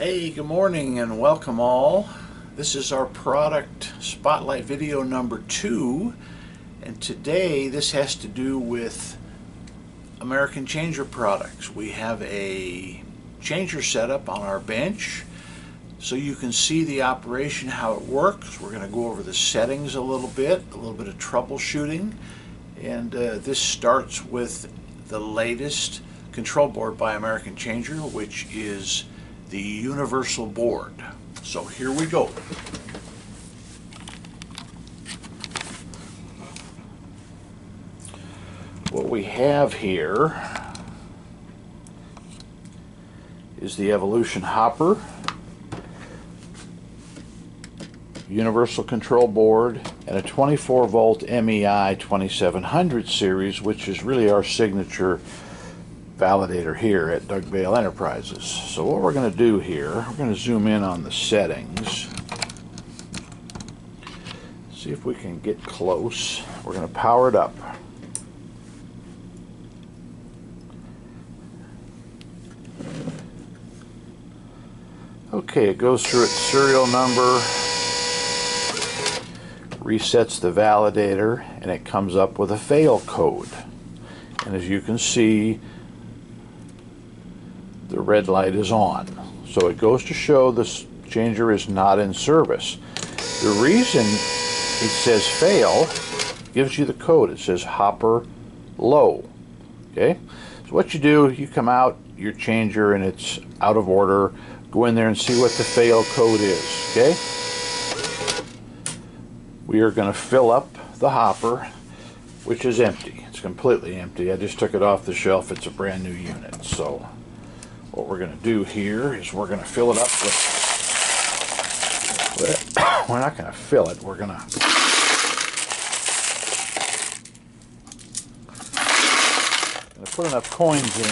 Hey, good morning and welcome all. This is our product spotlight video number 2, and today this has to do with American changer products. We have a changer setup on our bench so you can see the operation, how it works. We're going to go over the settings a little bit of troubleshooting, and this starts with the latest control board by American Changer, which is the universal board. So here we go. What we have here is the Evolution hopper, universal control board, and a 24 volt MEI 2700 series, which is really our signature validator here at Doug Bale Enterprises. So what we're going to do here, we're going to zoom in on the settings, see if we can get close. We're going to power it up. Okay, it goes through its serial number, resets the validator, and it comes up with a fail code. And as you can see, the red light is on. So it goes to show this changer is not in service. The reason it says fail gives you the code. It says hopper low. Okay? So what you do, you come out your changer and it's out of order. Go in there and see what the fail code is. Okay? We are going to fill up the hopper, which is empty. It's completely empty. I just took it off the shelf. It's a brand new unit. So what we're going to do here is we're going to fill it up with, we're not going to fill it, we're going to put enough coins in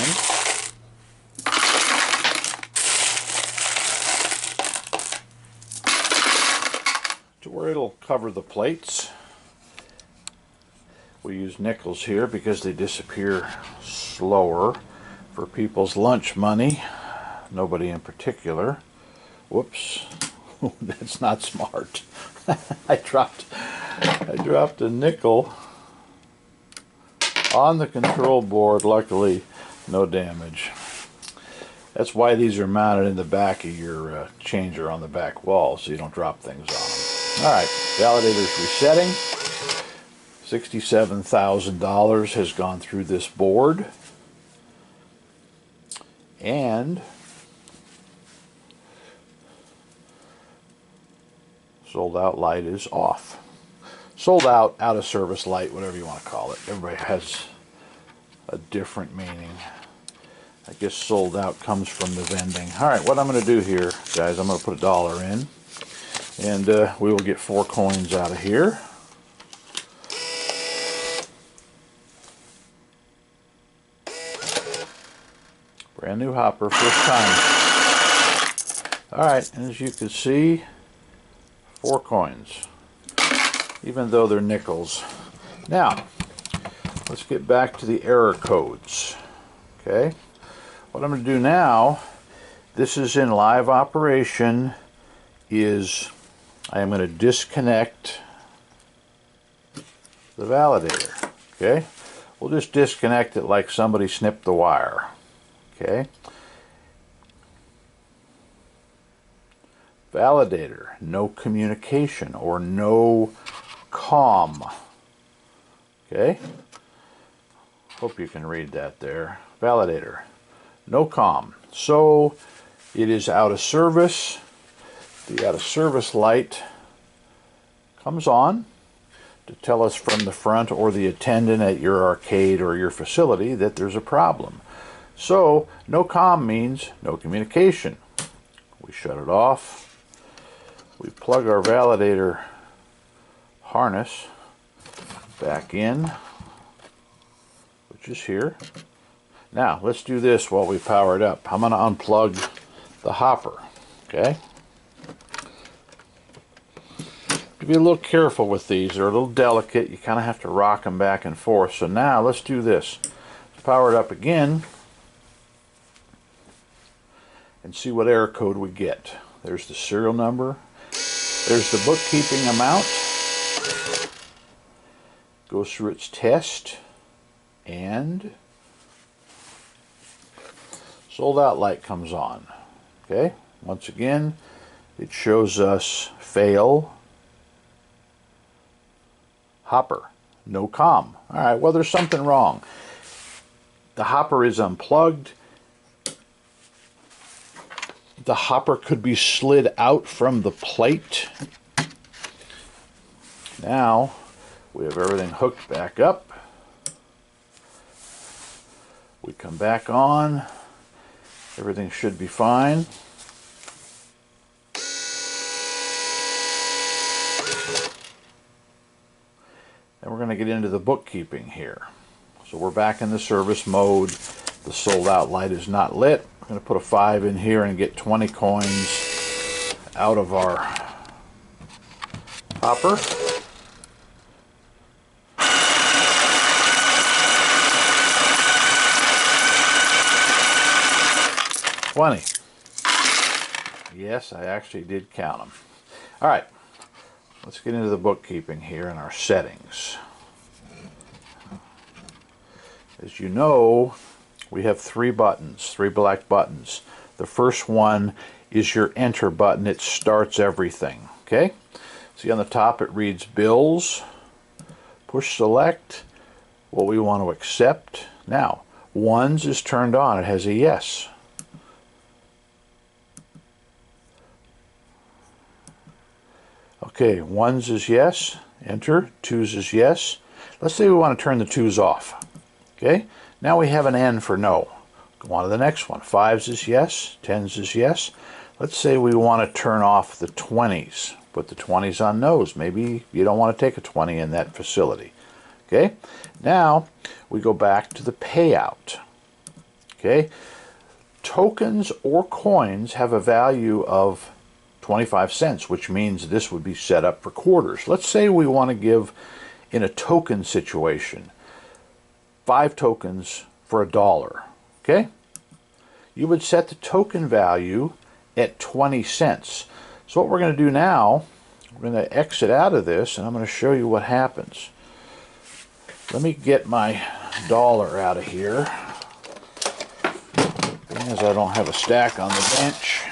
to where it'll cover the plates. We use nickels here because they disappear slower. For people's lunch money, nobody in particular. Whoops, that's not smart. I dropped a nickel on the control board. Luckily, no damage. That's why these are mounted in the back of your changer on the back wall, so you don't drop things on them. All right, validator's resetting. $67,000 has gone through this board. And sold out light is off. Sold out, out of service light, whatever you want to call it. Everybody has a different meaning. I guess sold out comes from the vending. Alright, what I'm going to do here, guys, I'm going to put $1 in. And we will get 4 coins out of here. Brand new hopper, first time. Alright, and as you can see, 4 coins, even though they're nickels. Now, let's get back to the error codes. Okay, what I'm going to do now, this is in live operation, is I am going to disconnect the validator. Okay, we'll just disconnect it like somebody snipped the wire. Okay. Validator, no communication or no comm. Okay. Hope you can read that there. Validator, no comm. So it is out of service. The out of service light comes on to tell us from the front or the attendant at your arcade or your facility that there's a problem. So, no comm means no communication. We shut it off. We plug our validator harness back in, which is here. Now, let's do this while we power it up. I'm going to unplug the hopper, okay? To be a little careful with these. They're a little delicate. You kind of have to rock them back and forth. So now, let's do this. Let's power it up again. and see what error code we get. There's the serial number. There's the bookkeeping amount. Goes through its test, and sold out light comes on. Okay, once again, it shows us fail, hopper, no COM. All right, well, there's something wrong. The hopper is unplugged. The hopper could be slid out from the plate. Now we have everything hooked back up. We come back on. Everything should be fine. Then we're going to get into the bookkeeping here. So we're back in the service mode. The sold out light is not lit. We're going to put a 5 in here and get 20 coins out of our hopper. Yes, I actually did count them. All right, let's get into the bookkeeping here and our settings. As you know, we have 3 buttons, 3 black buttons. The first one is your enter button. It starts everything, okay? See on the top it reads bills, push select, what we want to accept. Now, ones is turned on, it has a yes. Okay, ones is yes, enter, twos is yes. Let's say we want to turn the twos off. Okay, now we have an N for no. Go on to the next one. Fives is yes, tens is yes. Let's say we want to turn off the 20s. Put the 20s on no's. Maybe you don't want to take a 20 in that facility. Okay, now we go back to the payout. Okay, tokens or coins have a value of 25 cents, which means this would be set up for quarters. Let's say we want to give, in a token situation, 5 tokens for $1. Okay? You would set the token value at 20 cents. So what we're going to do now, we're going to exit out of this, and I'm going to show you what happens. Let me get my dollar out of here, as I don't have a stack on the bench.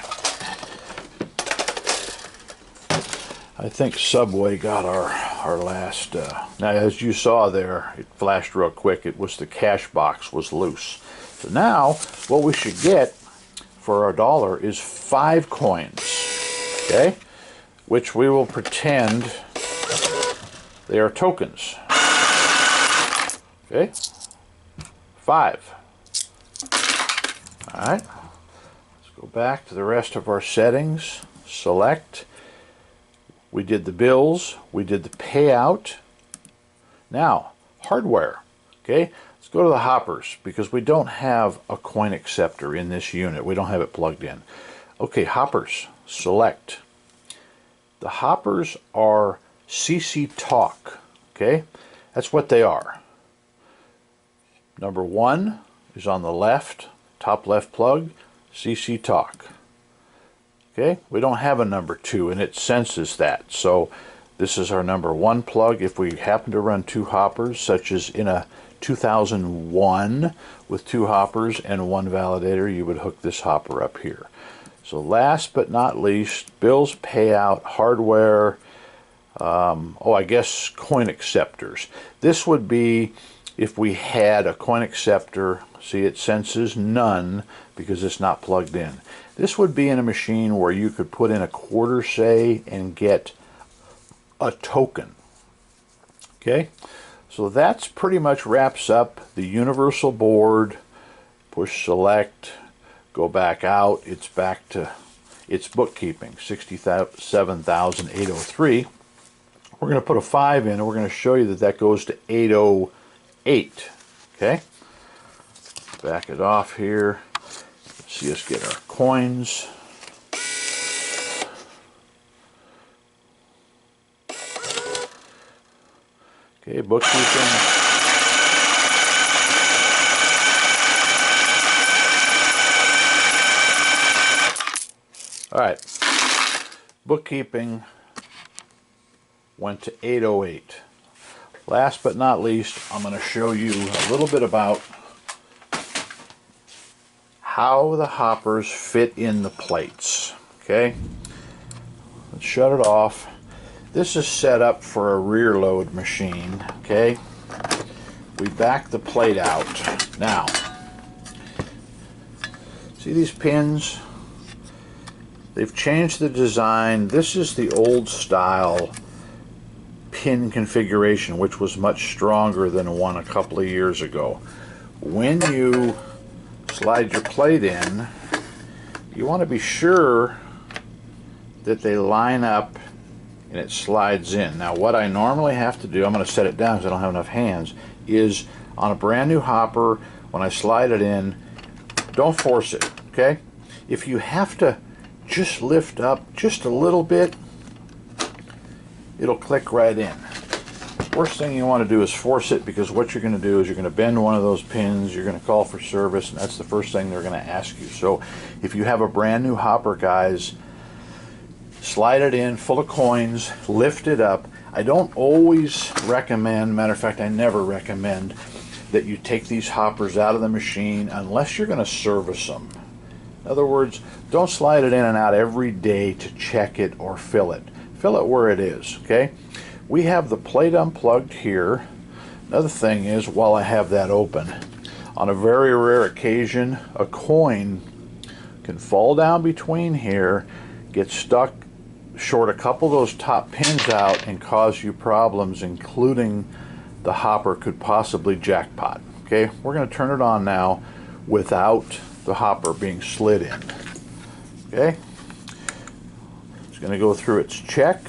I think Subway got our last, now as you saw there, it flashed real quick, it was the cash box was loose. So now, what we should get for our $1 is 5 coins, okay? Which we will pretend they are tokens. Okay? 5. All right. Let's go back to the rest of our settings. Select. We did the bills, we did the payout. Now, hardware, okay? Let's go to the hoppers, because we don't have a coin acceptor in this unit. We don't have it plugged in. Okay, hoppers, select. The hoppers are CC Talk, okay? That's what they are. Number 1 is on the left, top left plug, CC Talk. Okay, we don't have a number 2, and it senses that. So this is our number 1 plug. If we happen to run 2 hoppers, such as in a 2001 with 2 hoppers and 1 validator, you would hook this hopper up here. So last but not least, bills, payout, hardware, I guess coin acceptors. This would be if we had a coin acceptor. See, it senses none because it's not plugged in. This would be in a machine where you could put in a quarter, say, and get a token. Okay, so that's pretty much wraps up the universal board. Push select, go back out. It's back to its bookkeeping, 67,803. We're going to put a 5 in, and we're going to show you that that goes to 808. Okay, back it off here. See us get our coins. Okay, bookkeeping. All right, bookkeeping went to 808. Last but not least, I'm going to show you a little bit about how the hoppers fit in the plates. Okay, let's shut it off. This is set up for a rear load machine. Okay, we back the plate out. Now, see these pins? They've changed the design. This is the old style pin configuration, which was much stronger than one a couple of years ago. When you slide your plate in, you want to be sure that they line up and it slides in. Now what I normally have to do, I'm going to set it down because I don't have enough hands, is on a brand new hopper, when I slide it in, don't force it, okay? If you have to just lift up just a little bit, it'll click right in. Worst thing you want to do is force it, because what you're going to do is you're going to bend one of those pins, you're going to call for service, and that's the first thing they're going to ask you. So if you have a brand new hopper, guys, slide it in full of coins, lift it up. I don't always recommend, matter of fact I never recommend, that you take these hoppers out of the machine unless you're going to service them. In other words, don't slide it in and out every day to check it or fill it. Fill it where it is, okay? We have the plate unplugged here. Another thing is, while I have that open, on a very rare occasion, a coin can fall down between here, get stuck, short a couple of those top pins out, and cause you problems, including the hopper could possibly jackpot. Okay, we're going to turn it on now without the hopper being slid in. Okay, it's going to go through its check.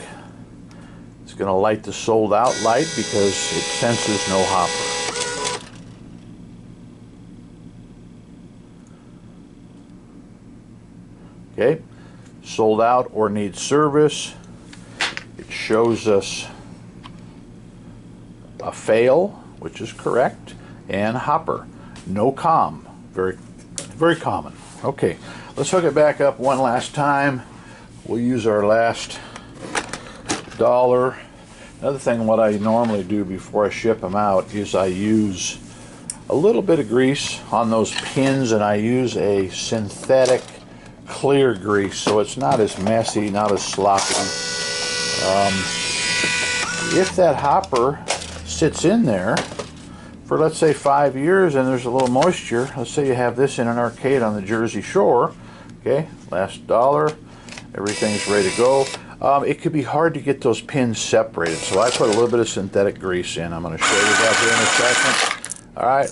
It's going to light the sold out light because it senses no hopper. Okay, sold out or needs service. It shows us a fail, which is correct, and hopper, no com, very common. Okay, let's hook it back up one last time. We'll use our last dollar. Another thing, what I normally do before I ship them out is I use a little bit of grease on those pins, and I use a synthetic clear grease so it's not as messy, not as sloppy. If that hopper sits in there for, let's say, 5 years and there's a little moisture, let's say you have this in an arcade on the Jersey Shore, okay, last dollar, everything's ready to go. It could be hard to get those pins separated, so I put a little bit of synthetic grease in. I'm going to show you that here in a second. Alright,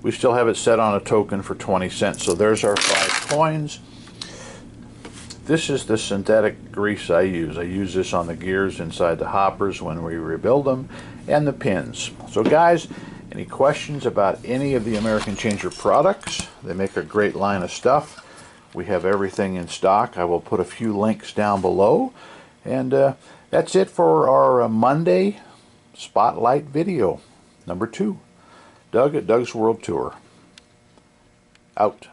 we still have it set on a token for 20 cents, so there's our 5 coins. This is the synthetic grease I use. I use this on the gears inside the hoppers when we rebuild them, and the pins. So guys, any questions about any of the American Changer products? They make a great line of stuff. We have everything in stock. I will put a few links down below. And that's it for our Monday Spotlight video, number 2. Doug at Doug's World Tour. Out.